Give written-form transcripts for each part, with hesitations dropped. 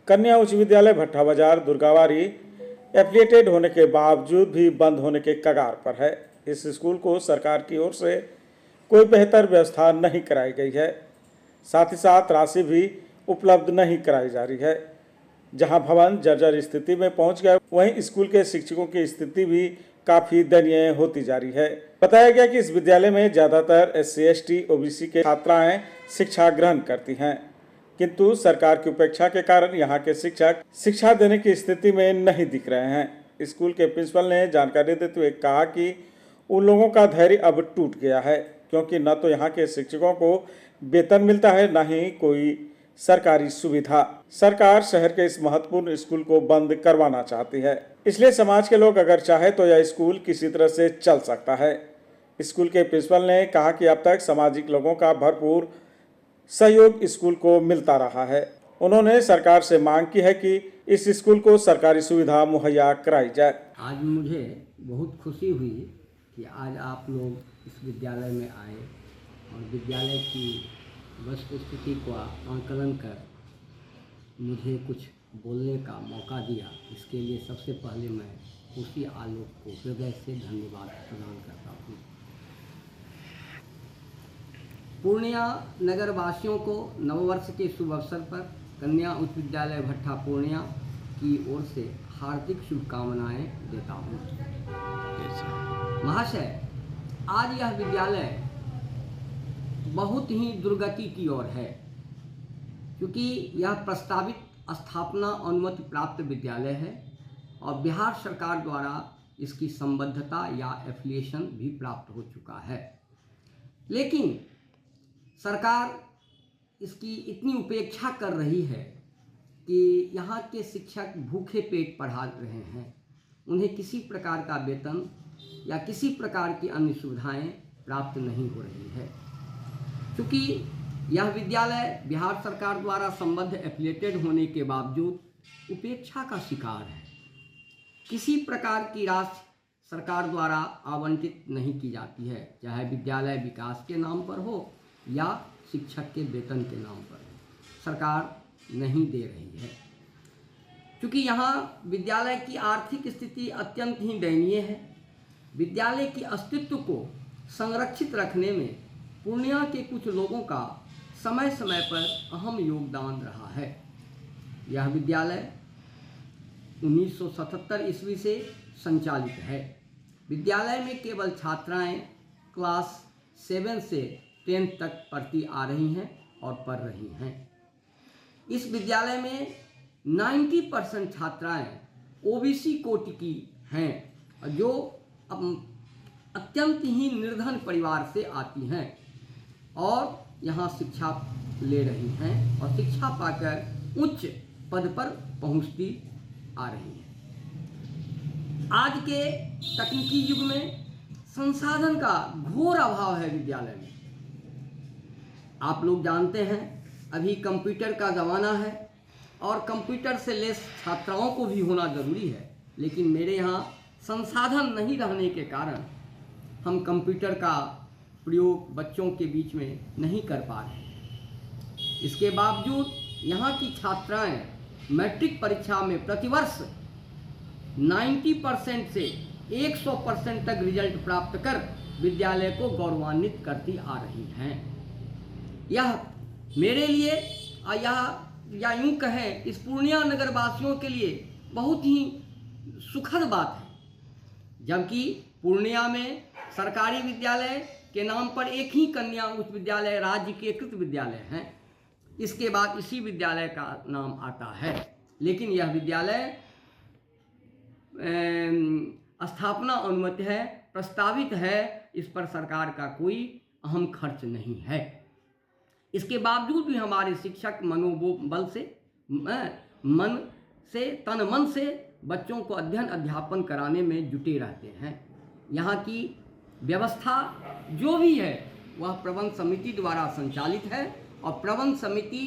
कन्या उच्च विद्यालय भट्टा बाजार दुर्गावारी एफिलिएटेड होने के बावजूद भी बंद होने के कगार पर है। इस स्कूल को सरकार की ओर से कोई बेहतर व्यवस्था नहीं कराई गई है, साथ ही साथ राशि भी उपलब्ध नहीं कराई जा रही है। जहां भवन जर्जर स्थिति में पहुंच गए, वहीं स्कूल के शिक्षकों की स्थिति भी काफी दयनीय होती जा रही है। बताया गया कि इस विद्यालय में ज्यादातर SC ST OBC के छात्राएं शिक्षा ग्रहण करती हैं, किंतु सरकार की उपेक्षा के कारण यहाँ के शिक्षक शिक्षा देने की स्थिति में नहीं दिख रहे हैं। स्कूल के प्रिंसिपल ने जानकारी देते हुए कहा कि उन लोगों का धैर्य अब टूट गया है, क्योंकि न तो यहाँ के शिक्षकों को वेतन मिलता है, न ही कोई सरकारी सुविधा। सरकार शहर के इस महत्वपूर्ण स्कूल को बंद करवाना चाहती है, इसलिए समाज के लोग अगर चाहे तो यह स्कूल किसी तरह से चल सकता है। स्कूल के प्रिंसिपल ने कहा कि अब तक सामाजिक लोगों का भरपूर सहयोग स्कूल को मिलता रहा है। उन्होंने सरकार से मांग की है कि इस स्कूल को सरकारी सुविधा मुहैया कराई जाए। आज मुझे बहुत खुशी हुई कि आज आप लोग इस विद्यालय में आए और विद्यालय की वस्तुस्थिति का आंकलन कर मुझे कुछ बोलने का मौका दिया। इसके लिए सबसे पहले मैं उसी आलोक को हृदय से धन्यवाद प्रदान करता हूँ। पूर्णिया नगर वासियों को नववर्ष के शुभ अवसर पर कन्या उच्च विद्यालय भट्टा पूर्णिया की ओर से हार्दिक शुभकामनाएं देता हूँ। महाशय, आज यह विद्यालय बहुत ही दुर्गति की ओर है, क्योंकि यह प्रस्तावित स्थापना अनुमति प्राप्त विद्यालय है और बिहार सरकार द्वारा इसकी संबद्धता या एफिलिएशन भी प्राप्त हो चुका है। लेकिन सरकार इसकी इतनी उपेक्षा कर रही है कि यहाँ के शिक्षक भूखे पेट पढ़ा रहे हैं। उन्हें किसी प्रकार का वेतन या किसी प्रकार की अन्य सुविधाएं प्राप्त नहीं हो रही है। क्योंकि यह विद्यालय बिहार सरकार द्वारा संबद्ध एफिलिएटेड होने के बावजूद उपेक्षा का शिकार है। किसी प्रकार की राशि सरकार द्वारा आवंटित नहीं की जाती है, चाहे विद्यालय विकास के नाम पर हो या शिक्षक के वेतन के नाम पर सरकार नहीं दे रही है। क्योंकि यहाँ विद्यालय की आर्थिक स्थिति अत्यंत ही दयनीय है। विद्यालय की अस्तित्व को संरक्षित रखने में पूर्णिया के कुछ लोगों का समय समय पर अहम योगदान रहा है। यह विद्यालय 1977 ईस्वी से संचालित है। विद्यालय में केवल छात्राएं क्लास 7 से 10 तक पढ़ती आ रही हैं और पढ़ रही हैं। इस विद्यालय में 90% छात्राएं OBC कोटि की हैं, जो अत्यंत ही निर्धन परिवार से आती हैं और यहाँ शिक्षा ले रही हैं और शिक्षा पाकर उच्च पद पर पहुँचती आ रही हैं। आज के तकनीकी युग में संसाधन का घोर अभाव है विद्यालय में। आप लोग जानते हैं अभी कंप्यूटर का ज़माना है और कंप्यूटर से लेस छात्राओं को भी होना ज़रूरी है, लेकिन मेरे यहाँ संसाधन नहीं रहने के कारण हम कंप्यूटर का प्रयोग बच्चों के बीच में नहीं कर पा रहे। इसके बावजूद यहाँ की छात्राएं मैट्रिक परीक्षा में प्रतिवर्ष 90% से 100% तक रिजल्ट प्राप्त कर विद्यालय को गौरवान्वित करती आ रही हैं। यह मेरे लिए या यूँ कहें इस पूर्णिया नगर वासियों के लिए बहुत ही सुखद बात है। जबकि पूर्णिया में सरकारी विद्यालय के नाम पर एक ही कन्या उच्च विद्यालय राज्य के कृत विद्यालय हैं, इसके बाद इसी विद्यालय का नाम आता है। लेकिन यह विद्यालय स्थापना अनुमति है, प्रस्तावित है, इस पर सरकार का कोई अहम खर्च नहीं है। इसके बावजूद भी हमारे शिक्षक मनोबल से तन मन से बच्चों को अध्ययन अध्यापन कराने में जुटे रहते हैं। यहाँ की व्यवस्था जो भी है वह प्रबंध समिति द्वारा संचालित है और प्रबंध समिति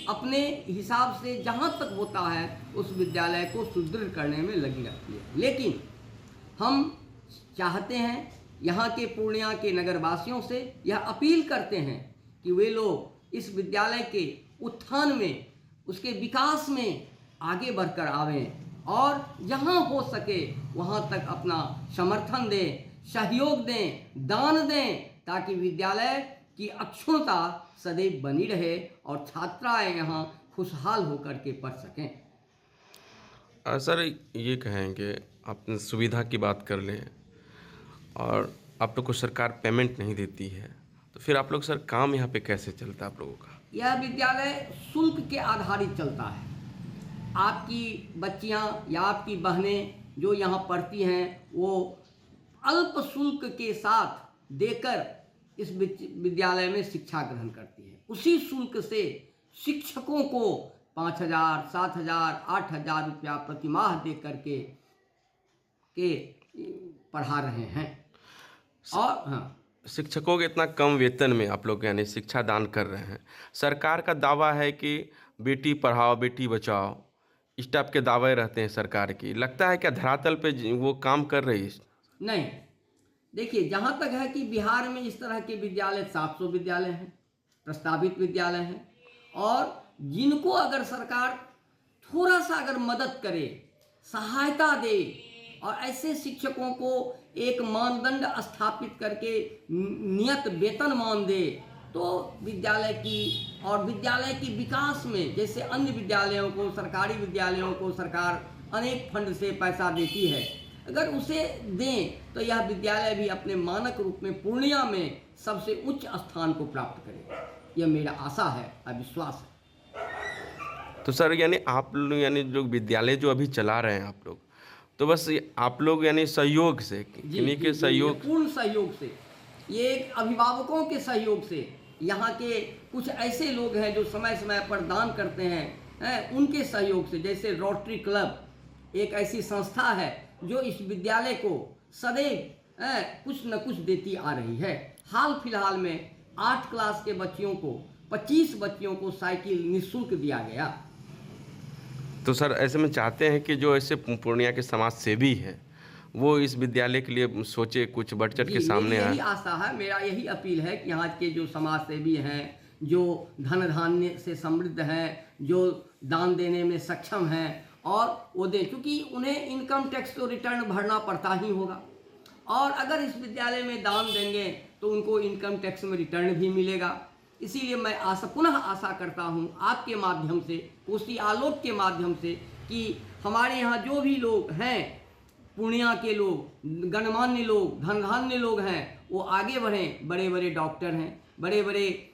अपने हिसाब से जहाँ तक होता है उस विद्यालय को सुदृढ़ करने में लगी रहती है। लेकिन हम चाहते हैं, यहाँ के पूर्णिया के नगरवासियों से यह अपील करते हैं कि वे लोग इस विद्यालय के उत्थान में, उसके विकास में आगे बढ़कर आवें और जहाँ हो सके वहाँ तक अपना समर्थन दें, सहयोग दें, दान दें, ताकि विद्यालय की अक्षुण्णता सदैव बनी रहे और छात्राएं यहाँ खुशहाल होकर के पढ़ सकें। सर ये कहेंगे, आपने सुविधा की बात कर लें और आप लोग को सरकार पेमेंट नहीं देती है, तो फिर आप लोग सर काम यहाँ पे कैसे चलता है आप लोगों का? यह विद्यालय शुल्क के आधारित चलता है। आपकी बच्चियाँ या आपकी बहनें जो यहाँ पढ़ती हैं वो अल्प शुल्क के साथ देकर इस विद्यालय में शिक्षा ग्रहण करती है। उसी शुल्क से शिक्षकों को 5,000, 7,000, 8,000 रुपया प्रतिमाह दे करके पढ़ा रहे हैं। और हाँ, शिक्षकों के इतना कम वेतन में आप लोग यानी शिक्षा दान कर रहे हैं। सरकार का दावा है कि बेटी पढ़ाओ बेटी बचाओ, इस टाइप के दावे रहते हैं सरकार की। लगता है क्या धरातल पे वो काम कर रही है? नहीं, देखिए, जहाँ तक है कि बिहार में इस तरह के विद्यालय 700 विद्यालय हैं, प्रस्तावित विद्यालय हैं, और जिनको अगर सरकार थोड़ा सा अगर मदद करे, सहायता दे और ऐसे शिक्षकों को एक मानदंड स्थापित करके नियत वेतनमान दे, तो विद्यालय की विकास में, जैसे अन्य विद्यालयों को, सरकारी विद्यालयों को सरकार अनेक फंड से पैसा देती है, अगर उसे दें तो यह विद्यालय भी अपने मानक रूप में पूर्णिया में सबसे उच्च स्थान को प्राप्त करेगा। यह मेरा आशा है और विश्वास है। तो सर यानी आप लोग यानी जो विद्यालय जो अभी चला रहे हैं आप लोग, तो बस आप लोग यानी सहयोग से, किन्हीं के सहयोग, पूर्ण सहयोग से, ये एक अभिभावकों के सहयोग से, यहाँ के कुछ ऐसे लोग हैं जो समय समय पर दान करते हैं, उनके सहयोग से, जैसे रोटरी क्लब एक ऐसी संस्था है जो इस विद्यालय को सदैव कुछ न कुछ देती आ रही है। हाल फिलहाल में 8 क्लास के बच्चियों को, 25 बच्चियों को साइकिल निःशुल्क दिया गया। तो सर ऐसे में चाहते हैं कि जो ऐसे पूर्णिया के समाज सेवी हैं वो इस विद्यालय के लिए सोचे, कुछ बढ़ चढ़ के सामने आए। यही आशा है, मेरा यही अपील है कि यहाँ के जो समाज सेवी हैं, जो धन धान्य से समृद्ध हैं, जो दान देने में सक्षम हैं, और वो दें, क्योंकि उन्हें इनकम टैक्स तो रिटर्न भरना पड़ता ही होगा, और अगर इस विद्यालय में दान देंगे तो उनको इनकम टैक्स में रिटर्न भी मिलेगा। इसीलिए मैं पुनः आशा करता हूँ आपके माध्यम से, कोसी आलोक के माध्यम से, कि हमारे यहाँ जो भी लोग हैं, पूर्णिया के लोग, गणमान्य लोग, धनधान्य लोग हैं, वो आगे बढ़ें। बड़े बड़े डॉक्टर हैं, बड़े बड़े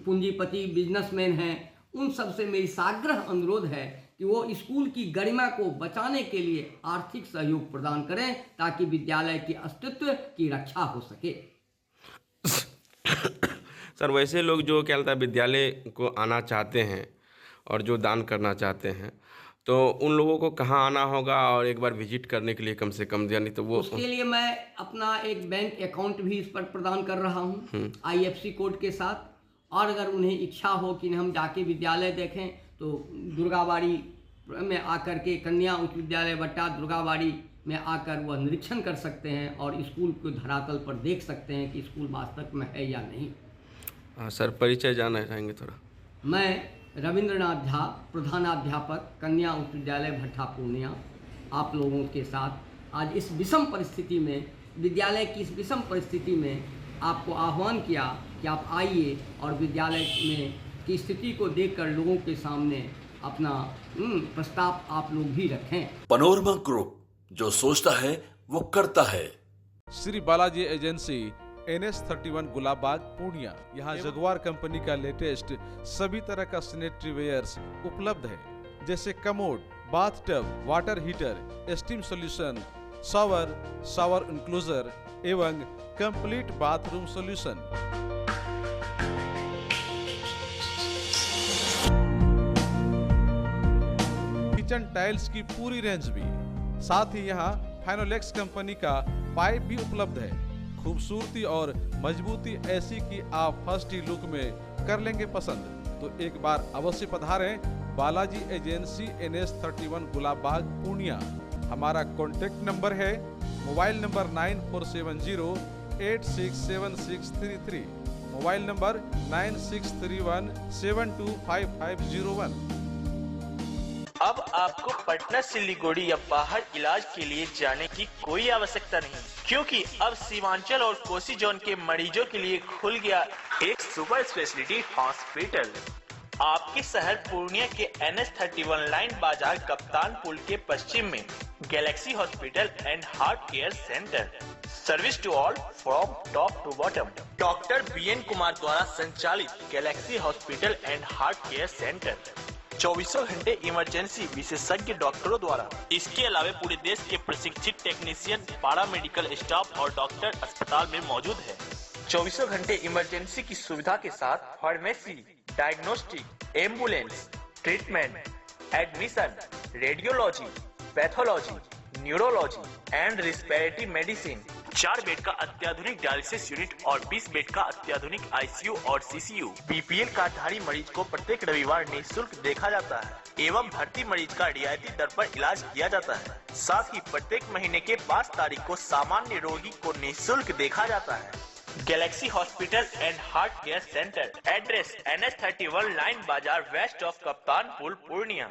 पूंजीपति बिजनेसमैन हैं, उन सब से मेरी साग्रह अनुरोध है कि वो स्कूल की गरिमा को बचाने के लिए आर्थिक सहयोग प्रदान करें, ताकि विद्यालय के अस्तित्व की रक्षा हो सके। सर वैसे लोग जो क्या लगता है विद्यालय को आना चाहते हैं और जो दान करना चाहते हैं, तो उन लोगों को कहाँ आना होगा और एक बार विजिट करने के लिए कम से कम, यानी तो वो उसके लिए मैं अपना एक बैंक अकाउंट भी इस पर प्रदान कर रहा हूँ IFSC कोड के साथ। और अगर उन्हें इच्छा हो कि हम जाके विद्यालय देखें, तो दुर्गाबाड़ी में आकर के, कन्या उच्च विद्यालय बट्टा दुर्गाबाड़ी में आकर वह निरीक्षण कर सकते हैं और स्कूल को धरातल पर देख सकते हैं कि स्कूल वास्तव में है या नहीं। हाँ सर, परिचय जानना चाहेंगे थोड़ा? मैं रविंद्रनाथ झा, प्रधानाध्यापक, कन्या उच्च विद्यालय भट्टा पूर्णिया, आप लोगों के साथ आज इस विषम परिस्थिति में, विद्यालय की इस विषम परिस्थिति में आपको आह्वान किया कि आप आइए और विद्यालय में की स्थिति को देखकर लोगों के सामने अपना प्रस्ताव आप लोग भी रखें। पनोरमा ग्रुप, जो सोचता है वो करता है। Shri Balaji agency, NS31 Gulabbagh Purnia. यहाँ जगुआर कंपनी का लेटेस्ट सभी तरह का सैनिटरी वेयर्स उपलब्ध है, जैसे commode, bathtub, water heater, steam solution, shower enclosure एवं complete bathroom solution. Kitchen tiles की पूरी रेंज भी, साथ ही यहाँ फाइनोलेक्स कंपनी का पाइप भी उपलब्ध है। खूबसूरती और मजबूती ऐसी कि आप फर्स्ट ही लुक में कर लेंगे पसंद। तो एक बार अवश्य पधारें बालाजी एजेंसी, NS31 गुलाबबाग पूर्णिया। हमारा कॉन्टेक्ट नंबर है मोबाइल नंबर 9470867633, मोबाइल नंबर 9631725501। अब आपको पटना, सिलीगुड़ी या बाहर इलाज के लिए जाने की कोई आवश्यकता नहीं, क्योंकि अब सीमांचल और कोसी जोन के मरीजों के लिए खुल गया एक सुपर स्पेशलिटी हॉस्पिटल। आपके शहर पूर्णिया के NH31 लाइन बाजार कप्तान पुल के पश्चिम में galaxy hospital and heart care centre. Service to all from top to bottom. Doctor BN Kumar द्वारा संचालित galaxy hospital and heart care centre 24 घंटे इमरजेंसी विशेषज्ञ डॉक्टरों द्वारा। इसके अलावा पूरे देश के प्रशिक्षित टेक्नीशियन, पारा मेडिकल स्टाफ और डॉक्टर अस्पताल में मौजूद है। 24 घंटे इमरजेंसी की सुविधा के साथ pharmacy, diagnostic, ambulance, treatment, admission, radiology, pathology, neurology and respiratory medicine. 4 bed का अत्याधुनिक डायलिसिस यूनिट और 20 बेड का अत्याधुनिक ICU और CCU। BPL कार्डधारी मरीज को प्रत्येक रविवार निःशुल्क देखा जाता है एवं भर्ती मरीज का रियायती दर पर इलाज किया जाता है। साथ ही प्रत्येक महीने के 5 तारीख को सामान्य रोगी को निःशुल्क देखा जाता है। Galaxy hospital and heart care centre, address NH31 line बाजार वेस्ट ऑफ कप्तान पुल, पूर्णिया।